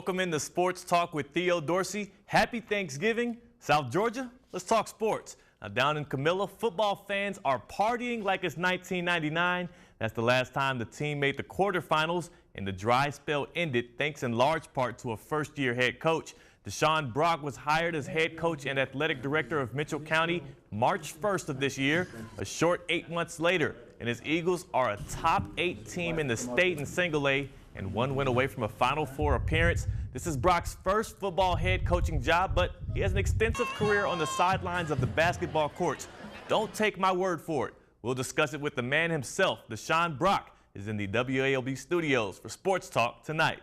Welcome into Sports Talk with Theo Dorsey. Happy Thanksgiving, South Georgia. Let's talk sports. Now, down in Camilla, football fans are partying like it's 1999. That's the last time the team made the quarterfinals, and the dry spell ended thanks in large part to a first-year head coach. Deshon Brock was hired as head coach and athletic director of Mitchell County March 1st of this year, a short 8 months later, and his Eagles are a top 8 team in the state in single A and one win away from a Final Four appearance. This is Brock's first football head coaching job, but he has an extensive career on the sidelines of the basketball courts. Don't take my word for it. We'll discuss it with the man himself. Deshon Brock is in the WALB studios for Sports Talk tonight.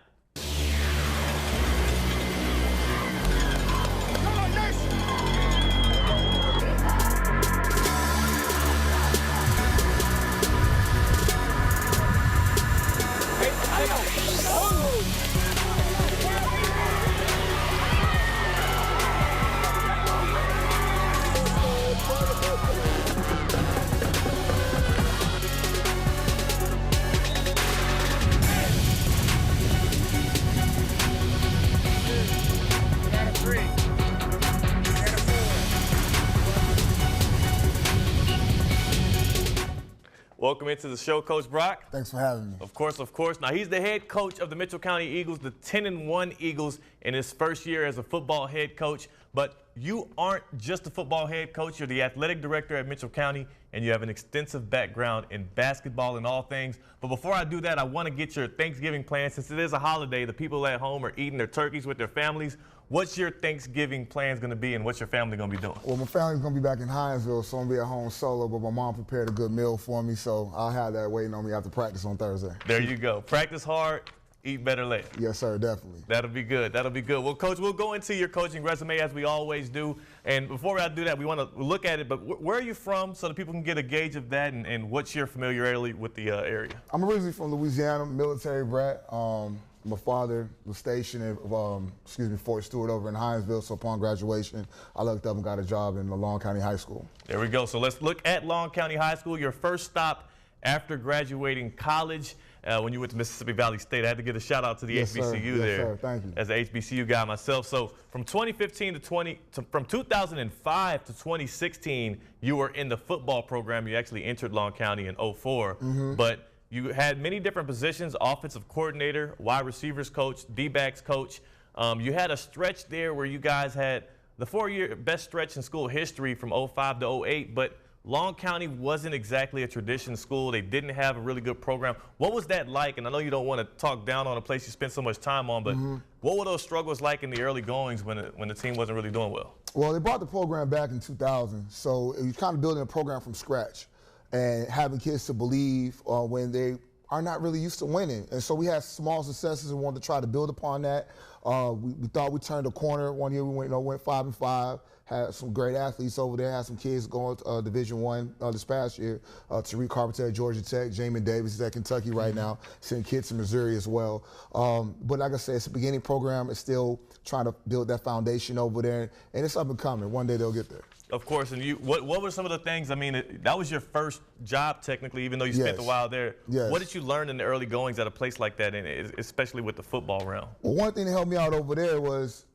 Welcome into the show, Coach Brock. Thanks for having me. Of course, of course. Now, he's the head coach of the Mitchell County Eagles, the 10-1 Eagles, in his first year as a football head coach. But you aren't just a football head coach. You're the athletic director at Mitchell County, and you have an extensive background in basketball and all things. But before I do that, I want to get your Thanksgiving plans. Since it is a holiday, the people at home are eating their turkeys with their families. What's your Thanksgiving plans going to be, and what's your family going to be doing? Well, my family's going to be back in Hinesville, so I'm going to be at home solo, but my mom prepared a good meal for me, so I'll have that waiting on me after practice on Thursday. There you go. Practice hard, eat better later. Yes, sir, definitely. That'll be good. That'll be good. Well, Coach, we'll go into your coaching resume as we always do. And before I do that, we want to look at it. But where are you from so that people can get a gauge of that, and what's your familiarity with the area? I'm originally from Louisiana, military brat. My father was stationed at Fort Stewart over in Hinesville, so upon graduation, I looked up and got a job in Long County High School. There we go. So let's look at Long County High School, your first stop after graduating college. When you went to Mississippi Valley State, I had to give a shout out to the HBCU there. Yes, sir. Thank you. As an HBCU guy myself. So from 2015 from 2005 to 2016, you were in the football program. You actually entered Long County in 2004. But you had many different positions: offensive coordinator, wide receivers coach, D-backs coach. You had a stretch there where you guys had the 4-year best stretch in school history from 2005 to 2008, but Long County wasn't exactly a tradition school. They didn't have a really good program. What was that like? And I know you don't want to talk down on a place you spent so much time on, but what were those struggles like in the early goings when the team wasn't really doing well? Well, they brought the program back in 2000, so it was kind of building a program from scratch and having kids to believe when they are not really used to winning. And so we had small successes and wanted to try to build upon that. We thought we turned a corner. One year we went 5-5, had some great athletes over there, had some kids going to Division I this past year. Tariq Carpenter at Georgia Tech, Jamin Davis is at Kentucky right now, sending kids to Missouri as well. But like I said, it's a beginning program. It's still trying to build that foundation over there, and it's up and coming. One day they'll get there. Of course, and what were some of the things, I mean, that was your first job technically, even though you spent a while there. Yes. What did you learn in the early goings at a place like that, and especially with the football realm? Well, one thing that helped me out over there was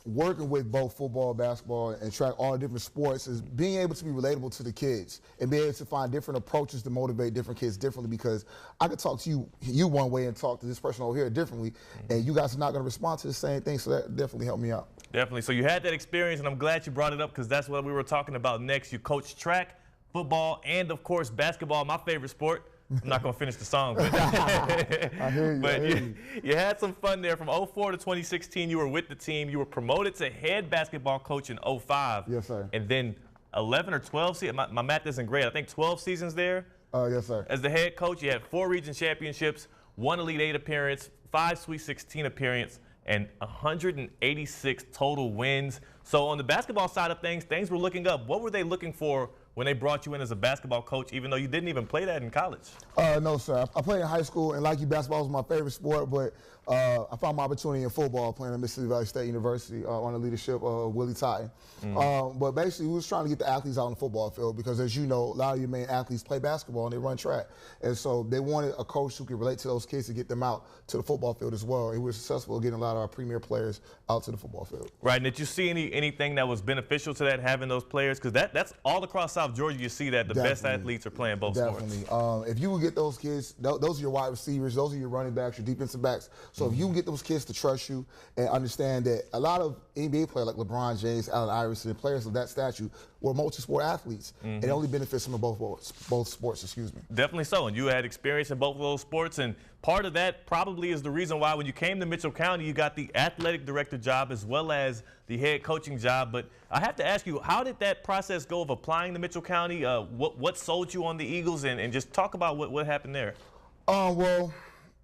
working with both football, basketball, and track, all different sports, is being able to be relatable to the kids and be able to find different approaches to motivate different kids differently, because I could talk to you one way and talk to this person over here differently, and you guys are not going to respond to the same thing, so that definitely helped me out. Definitely. So you had that experience, and I'm glad you brought it up because that's what we were talking about next. You coached track, football, and, of course, basketball, my favorite sport. I'm not going to finish the song. But I hear you. But you had some fun there. From 2004 to 2016, you were with the team. You were promoted to head basketball coach in 2005. Yes, sir. And then 11 or 12 seasons. My math isn't great. I think 12 seasons there. Yes, sir. As the head coach, you had 4 region championships, 1 Elite 8 appearance, 5 Sweet 16 appearance, and 186 total wins. So on the basketball side of things, things were looking up. What were they looking for when they brought you in as a basketball coach, even though you didn't even play that in college? No, sir. I played in high school, and like you, basketball was my favorite sport, but I found my opportunity in football playing at Mississippi Valley State University under the leadership of Willie Totten. But basically, we was trying to get the athletes out on the football field because, as you know, a lot of your main athletes play basketball and they run track. And so they wanted a coach who could relate to those kids to get them out to the football field as well. And we were successful in getting a lot of our premier players out to the football field. Right. And did you see anything that was beneficial to that, having those players? Because that's all across South Georgia. You see that the best athletes are playing both sports. If you would get those kids, those are your wide receivers, those are your running backs, your defensive backs. So if you can get those kids to trust you and understand that a lot of NBA players like LeBron James, Allen Iverson, and players of that statute were multi-sport athletes. And it only benefits them in both sports, excuse me. Definitely so. And you had experience in both of those sports. And part of that probably is the reason why when you came to Mitchell County, you got the athletic director job as well as the head coaching job. But I have to ask you, how did that process go of applying to Mitchell County? What sold you on the Eagles? And just talk about what happened there. Well,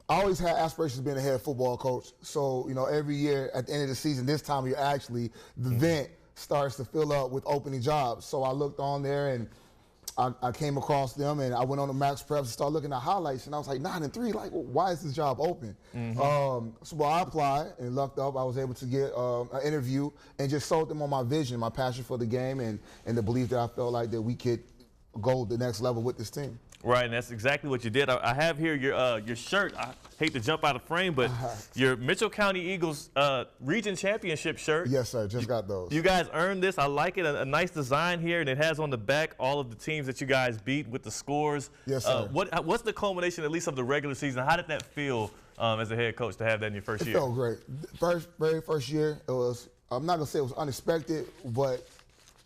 I always had aspirations of being a head football coach. So, you know, every year at the end of the season, this time of year, actually, the vent starts to fill up with opening jobs. So I looked on there and I came across them and I went on the Max Preps and started looking at highlights and I was like 9-3, like, well, why is this job open? So I applied and lucked up. I was able to get an interview and just sold them on my vision, my passion for the game and the belief that I felt like that we could go the next level with this team. Right, and that's exactly what you did. I have here your shirt. I hate to jump out of frame, but your Mitchell County Eagles region championship shirt. Yes, sir. Just got those. You guys earned this. I like it. A nice design here, and it has on the back all of the teams that you guys beat with the scores. Yes, sir. What's the culmination, at least, of the regular season? How did that feel as a head coach to have that in your first year? It felt great. Very first year, it was. I'm not gonna say it was unexpected, but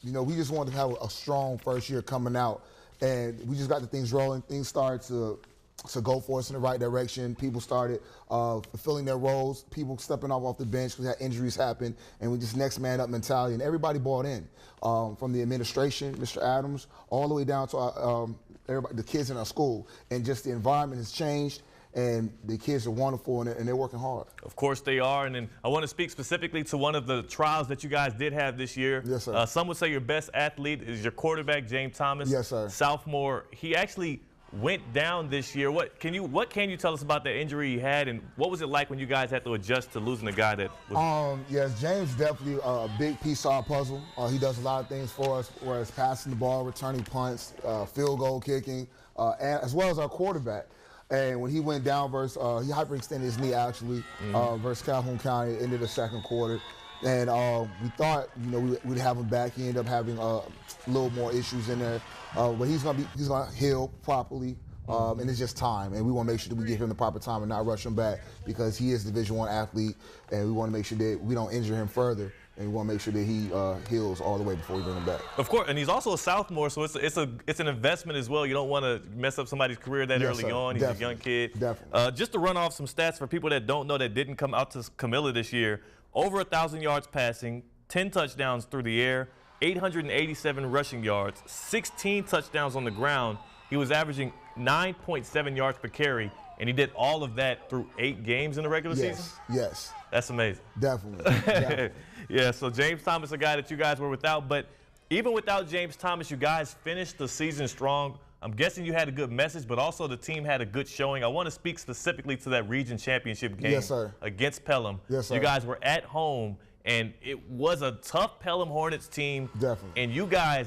you know, we just wanted to have a strong first year coming out. And we just got the things rolling. Things started to go for us in the right direction. People started fulfilling their roles. People stepping off the bench because injuries happened. And we just next man up mentality. And everybody bought in, from the administration, Mr. Adams, all the way down to everybody, the kids in our school. And just the environment has changed. And the kids are wonderful, and they're working hard. Of course they are. And then I want to speak specifically to one of the trials that you guys did have this year. Yes, sir. Some would say your best athlete is your quarterback, James Thomas. Yes, sir. Sophomore. He actually went down this year. What can you tell us about the injury he had, and what was it like when you guys had to adjust to losing a guy that was? Yes, James definitely a big piece of our puzzle. He does a lot of things for us, whereas passing the ball, returning punts, field goal kicking, and as well as our quarterback. And when he went down versus, he hyperextended his knee actually versus Calhoun County into the second quarter. And we thought, you know, we'd have him back. He ended up having a little more issues in there. But he's gonna heal properly. And it's just time. And we want to make sure that we give him the proper time and not rush him back because he is a Division I athlete. And we want to make sure that we don't injure him further. And we want to make sure that he heals all the way before we bring him back. Of course, and he's also a sophomore, so it's an investment as well. You don't want to mess up somebody's career that early on. He's definitely a young kid. Definitely. Just to run off some stats for people that don't know that didn't come out to Camilla this year, over 1,000 yards passing, 10 touchdowns through the air, 887 rushing yards, 16 touchdowns on the ground. He was averaging 9.7 yards per carry, and he did all of that through 8 games in the regular season? Yes. That's amazing. Definitely. Yeah, so James Thomas, a guy that you guys were without, but even without James Thomas, you guys finished the season strong. I'm guessing you had a good message, but also the team had a good showing. I want to speak specifically to that region championship game against Pelham. Yes, sir. You guys were at home, and it was a tough Pelham Hornets team. Definitely. And you guys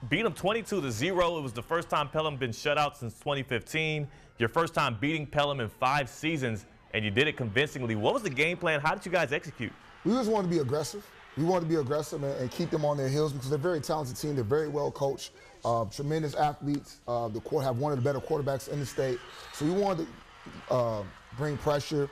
beat them 22-0. It was the first time Pelham been shut out since 2015. Your first time beating Pelham in 5 seasons, and you did it convincingly. What was the game plan? How did you guys execute? We just wanted to be aggressive. We wanted to be aggressive and keep them on their heels because they're a very talented team. They're very well coached, tremendous athletes. Have one of the better quarterbacks in the state. So we wanted to bring pressure,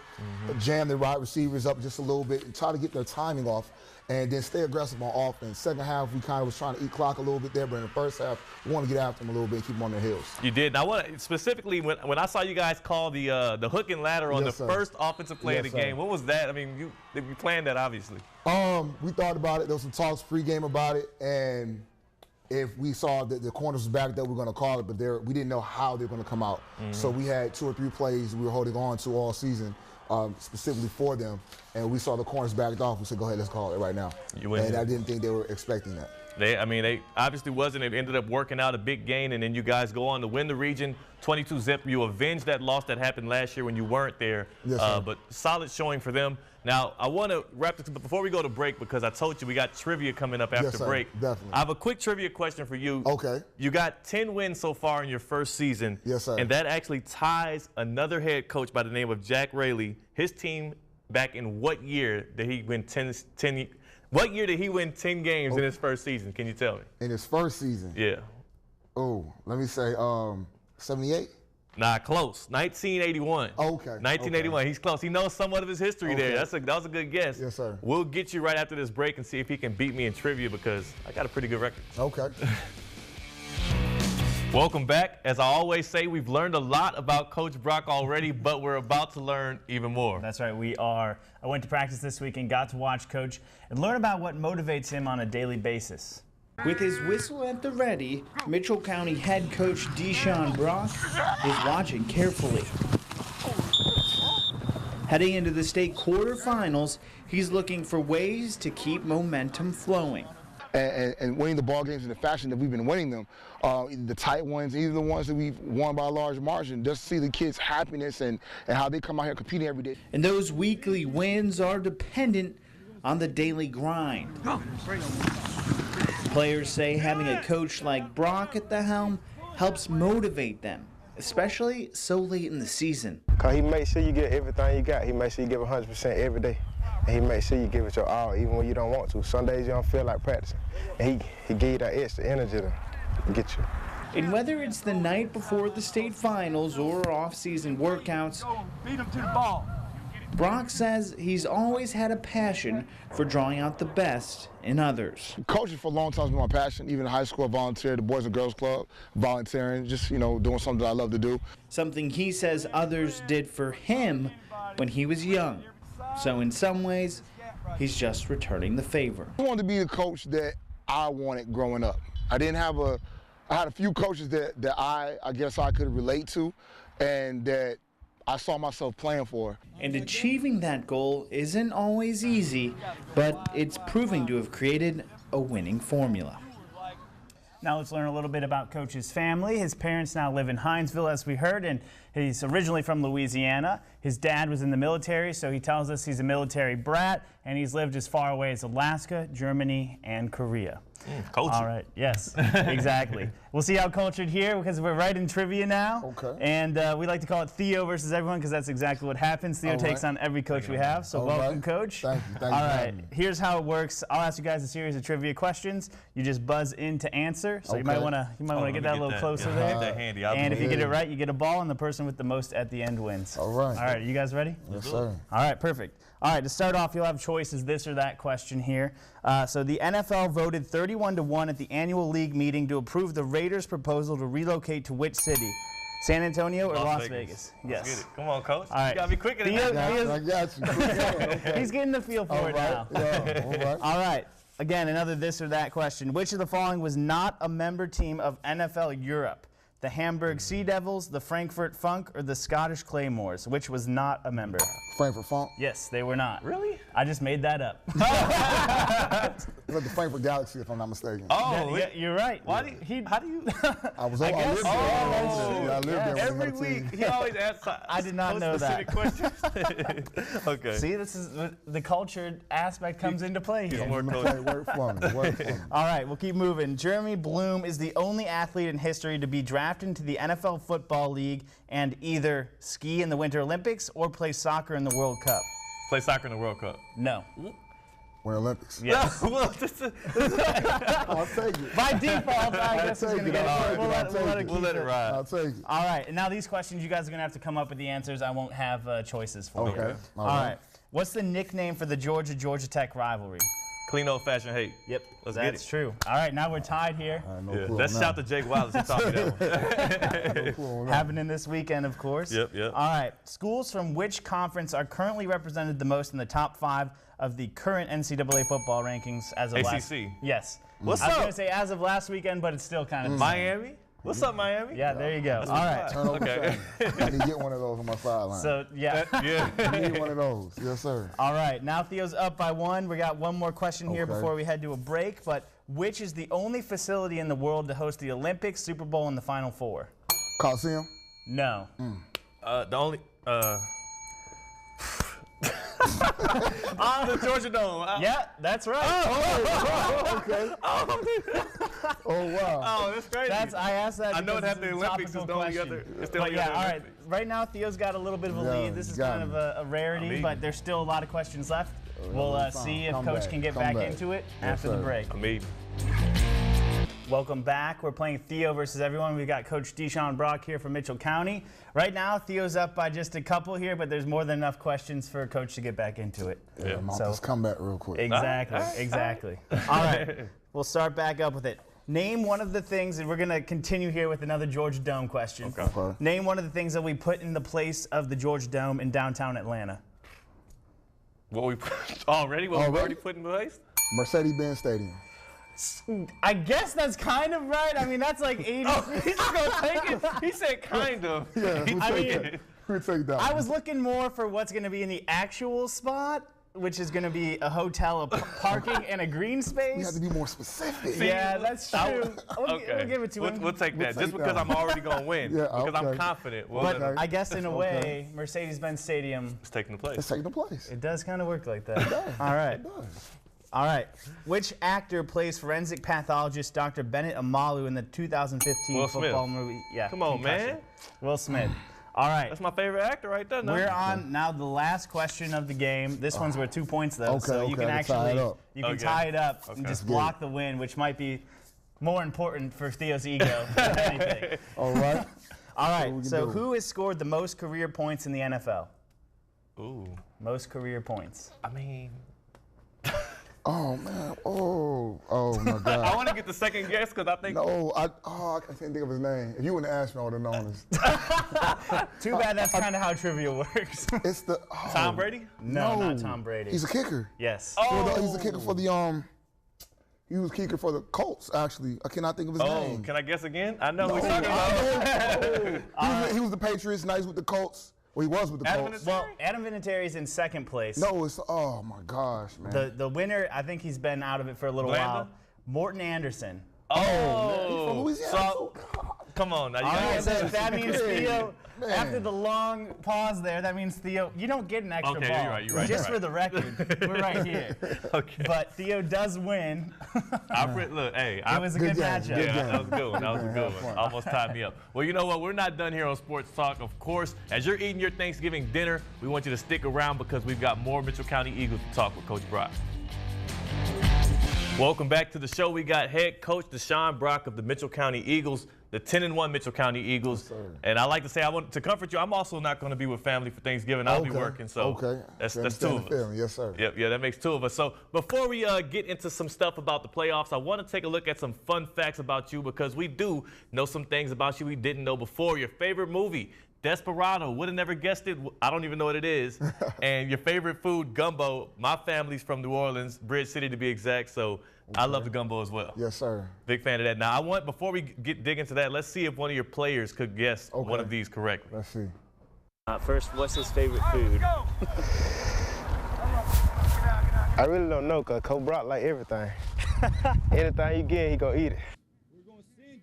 jam their wide receivers up just a little bit, and try to get their timing off, and then stay aggressive on offense. Second half, we kind of was trying to eat clock a little bit there, but in the first half, we want to get after them a little bit and keep them on their heels. You did. Now, specifically, when I saw you guys call the hook and ladder on the first offensive play of the game, what was that? I mean, you planned that, obviously. We thought about it. There was some talks pregame about it, and if we saw that the corners was back there, we were going to call it, but we didn't know how they were going to come out. So we had 2 or 3 plays we were holding on to all season, specifically for them. and we saw the corners backed off. We said, go ahead, let's call it right now. And I didn't think they were expecting that. They obviously wasn't. It ended up working out a big gain, and then you guys go on to win the region 22-zip. You avenged that loss that happened last year when you weren't there. Yes, sir. But solid showing for them. Now, I want to wrap this before we go to break, because I told you we got trivia coming up after Yes, sir. break. Definitely. I have a quick trivia question for you. Okay. You got 10 wins so far in your first season. Yes, sir. And that actually ties another head coach by the name of Jack Raley. His team back in what year did he win 10 What year did he win 10 games in his first season? Can you tell me? In his first season? Yeah. Oh, let me say 78? Nah, close. 1981. Okay. 1981. Okay. He's close. He knows somewhat of his history there. That was a good guess. Yes, sir. We'll get you right after this break and see if he can beat me in trivia, because I got a pretty good record. Okay. Welcome back. As I always say, we've learned a lot about Coach Brock already, but we're about to learn even more. That's right, we are. I went to practice this week and got to watch Coach and learn about what motivates him on a daily basis. With his whistle at the ready, Mitchell County head coach Deshon Brock is watching carefully. Heading into the state quarterfinals, he's looking for ways to keep momentum flowing. And winning the ball games in the fashion that we've been winning them, either the tight ones, either the ones that we've won by a large margin, just to see the kids' happiness and how they come out here competing every day. And those weekly wins are dependent on the daily grind. Players say having a coach like Brock at the helm helps motivate them, especially so late in the season. Cause he makes sure you get everything you got. He makes sure you give 100% every day. And he makes sure you give it your all, even when you don't want to. Some days you don't feel like practicing. And he give you that extra energy to get you. And whether it's the night before the state finals or off-season workouts, beat him to the ball. Brock says he's always had a passion for drawing out the best in others. Coaching for a long time has been my passion. Even in high school, I volunteered at the Boys and Girls Club, volunteering, just, doing something that I love to do. Something he says others did for him when he was young. So in some ways, he's just returning the favor. I wanted to be the coach that I wanted growing up. I had a few coaches that I guess I could relate to and that I saw myself playing for. And achieving that goal isn't always easy, but it's proving to have created a winning formula. Now let's learn a little bit about Coach's family. His parents now live in Hinesville, as we heard, and he's originally from Louisiana. His dad was in the military, so he tells us he's a military brat, and he's lived as far away as Alaska, Germany, and Korea. Culture. All right, yes, exactly. We'll see how cultured here, because we're right in trivia now. Okay. And we like to call it Theo versus everyone, because that's exactly what happens. Theo takes on every coach we have, so welcome, Coach. Thank you. All right, here's how it works. I'll ask you guys a series of trivia questions. You just buzz in to answer, so you might want to get that a little closer there. Get that handy. And if you get it right, you get a ball, and the person with the most at the end wins. All right. All right, are you guys ready? Yes, sir. All right, perfect. All right, to start off, you'll have choices, this or that question here. So the NFL voted 31-1 at the annual league meeting to approve the Raiders' proposal to relocate to which city? San Antonio or Las Vegas? Let's Yes. get it. Come on, Coach. All right. You got to be quicker than that. I got you. Okay. He's getting the feel for it now. Yeah, all right. All right. Again, another this or that question. Which of the following was not a member team of NFL Europe? The Hamburg Sea Devils, the Frankfurt Funk, or the Scottish Claymores? Which was not a member? Frankfurt Funk. Yes, they were not. Really? I just made that up. But the Frankfurt Galaxy, if I'm not mistaken. Oh, Yeah, you're right. how do you? I lived guess there. so. I lived there. Every with another week team. he always asks. I did not know that. Questions. Okay. See, this is the cultured aspect comes into play here. More Okay, work for me. Work for me. All right, we'll keep moving. Jeremy Bloom is the only athlete in history to be drafted into the NFL Football League and either ski in the Winter Olympics or play soccer in the World Cup. Play soccer in the World Cup. No. Winter Olympics. Yes. Well, I'll take it. By default, I guess it's going to get it. we'll let it ride. I'll take it. All right, and now these questions, you guys are going to have to come up with the answers. I won't have choices for you. Okay. All right. What's the nickname for the Georgia Tech rivalry? Clean old-fashioned hate. Yep, Let's get that's it. true. All right, now we're tied here. No clue Let's on shout that. to Jake Wallace. He taught me that one. No clue on that. Happening this weekend, of course. Yep. All right. Schools from which conference are currently represented the most in the top 5 of the current NCAA football rankings as of last? ACC. Yes. What's I was up? going to say as of last weekend, but it's still kind of Miami? What's up, Miami? Yeah, there you go. All right. Turn over Okay. I need to get one of those on my sideline. So, yeah. Yeah. I need one of those. Yes, sir. All right. Now Theo's up by 1. We got one more question here Okay. before we head to a break. But which is the only facility in the world to host the Olympics, Super Bowl, and the Final Four? Coliseum? No. The only. The Georgia Dome. Yeah, that's right. Okay. Oh, wow. Oh, that's crazy. I asked that. I know because that the it's a Olympics is topical the only question. other. It's the But only yeah, other all right. Olympics. Right now, Theo's got a little bit of a Yeah, lead. This is got kind of me. a rarity, mean- but there's still a lot of questions left. We'll that's fine. see if Come Coach back. can get Come back back. into it Yes, after the sir. break. I mean, Welcome back. We're playing Theo versus everyone. We've got Coach Deshon Brock here from Mitchell County. Right now, Theo's up by just a couple here, but there's more than enough questions for Coach to get back into it. Yeah, I'm off this comeback real quick. Exactly, exactly. All right, we'll start back up with it. Name one of the things, and we're going to continue here with another Georgia Dome question. Okay. Name one of the things that we put in the place of the Georgia Dome in downtown Atlanta. what we already put in place? Mercedes-Benz Stadium. I guess that's kind of right. I mean, that's like 80. He's gonna take it. He said kind of. Yeah, I mean, we'll take that. I was looking more for what's going to be in the actual spot, which is going to be a hotel, a parking, and a green We space. have to be more specific. Yeah, that's true. We'll give it to him. We'll take that. We'll Just take because that. I'm already gonna win. Yeah, because I'm okay. confident. We'll But let him- I guess in a way, Mercedes-Benz Stadium, it's taking the place. It's taking the place. it does kind of work like that. All right. It does. All right. Which actor plays forensic pathologist Dr. Bennett Amalu in the 2015 Will Smith. football movie? Yeah. Come on, Concussion. man. Will Smith. All right. That's my favorite actor right there. No? We're on now the last question of the game. This one's worth 2 points though, Okay, so you okay, can I can tie it actually up. Okay. tie it up and Okay. just Good. block the win, which might be more important for Theo's ego than anything. All right. All right. we can So do. who has scored the most career points in the NFL? Ooh. Most career points. I mean, Oh, man. Oh, my I God. want to get the second guess because I think. No, I can't think of his name. If you wouldn't ask me, I would have known this. Too bad that's kind of how trivia works. It's the Tom Brady? No, not Tom Brady. He's a kicker. Yes. He's a kicker for the He was kicker for the Colts. Actually, I cannot think of his Oh, name. can I guess again? I know who No, he's talking about. he was the Patriots. Now he's with the Colts. Well, he was with the Adam Colts. Well, Adam Vinatieri is in second place. No, it's oh my gosh, man. The winner, I think he's been out of it for a little Blanda? while. Morton Anderson. He's from Oh, Louisiana. so come on now. You All gotta right, get so this. that means Theo, Man. after the long pause there, that means Theo, you don't get an extra Okay, ball. you're right, you're right, Just you're for the record, we're right here. Okay. But Theo does win. Look, hey, It was a good game, matchup. good Yeah, game. that was a good one. That was a Good good game. one. Almost tied me up. Well, you know what? We're not done here on Sports Talk. Of course, as you're eating your Thanksgiving dinner, we want you to stick around because we've got more Mitchell County Eagles to talk with Coach Brock. Welcome back to the show. We got head coach Deshon Brock of the Mitchell County Eagles, the 10-1 Mitchell County Eagles. sir. And I like to say, I want to comfort you. I'm also not going to be with family for Thanksgiving. I'll be working, so that's Understand two the of us. feeling. Yes, sir. Yep, yeah, that makes two of us. So before we get into some stuff about the playoffs, I want to take a look at some fun facts about you because we do know some things about you we didn't know before. Your favorite movie, Desperado, would have never guessed it. I don't even know what it is. And your favorite food, gumbo. My family's from New Orleans, Bridge City to be exact, so I love the gumbo as well. Yes, sir. Big fan of that. Now, before we dig into that, let's see if one of your players could guess one of these correctly. Let's see. First, what's his favorite food? I really don't know, because Coach Brock like everything. Anything you get, he gonna eat it.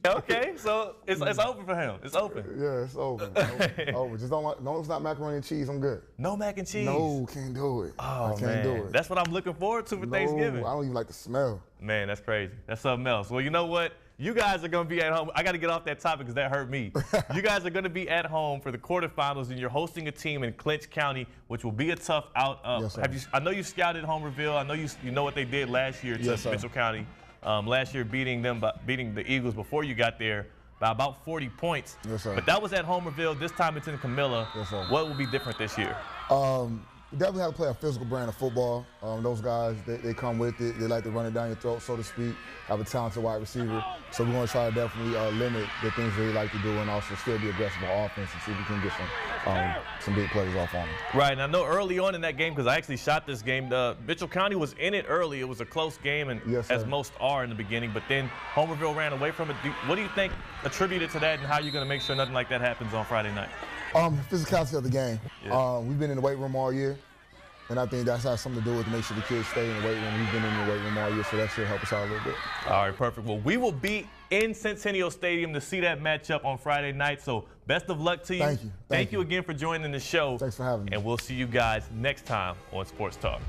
Okay, so it's open for him. It's open. Yeah, it's over. Over. Just don't like, no, it's not macaroni and cheese. I'm good. No mac and cheese. No, can't do it. Oh, I can't do it. That's what I'm looking forward to for no, Thanksgiving. I don't even like the smell. Man, that's crazy. That's something else. Well, you know what? You guys are going to be at home. I got to get off that topic because that hurt me. You guys are going to be at home for the quarterfinals, and you're hosting a team in Clinch County, which will be a tough out. Yes, sir. I know you scouted Homerville. I know you know what they did last year to Yes, sir. Mitchell County. Last year beating the Eagles before you got there by about 40 points. Yes, sir. But that was at Homerville. This time it's in Camilla. Yes, sir. What will be different this year? We definitely have to play a physical brand of football. Those guys, they come with it. They like to run it down your throat, so to speak. Have a talented wide receiver. So we're going to try to definitely limit the things they like to do and also still be aggressive on offense and see if we can get some big plays off on them. Right, and I know early on in that game, because I actually shot this game, Mitchell County was in it early. It was a close game, and yes, as most are in the beginning, but then Homerville ran away from it. What do you think attributed to that, and how are you going to make sure nothing like that happens on Friday night? Physicality of the game. Yeah. We've been in the weight room all year, and I think that has something to do with to make sure the kids stay in the weight room. We've been in the weight room all year, so that should help us out a little bit. All right, perfect. Well, we will be in Centennial Stadium to see that matchup on Friday night, so best of luck to you. Thank you. Thank you again for joining the show. Thanks for having me. And we'll see you guys next time on Sports Talk.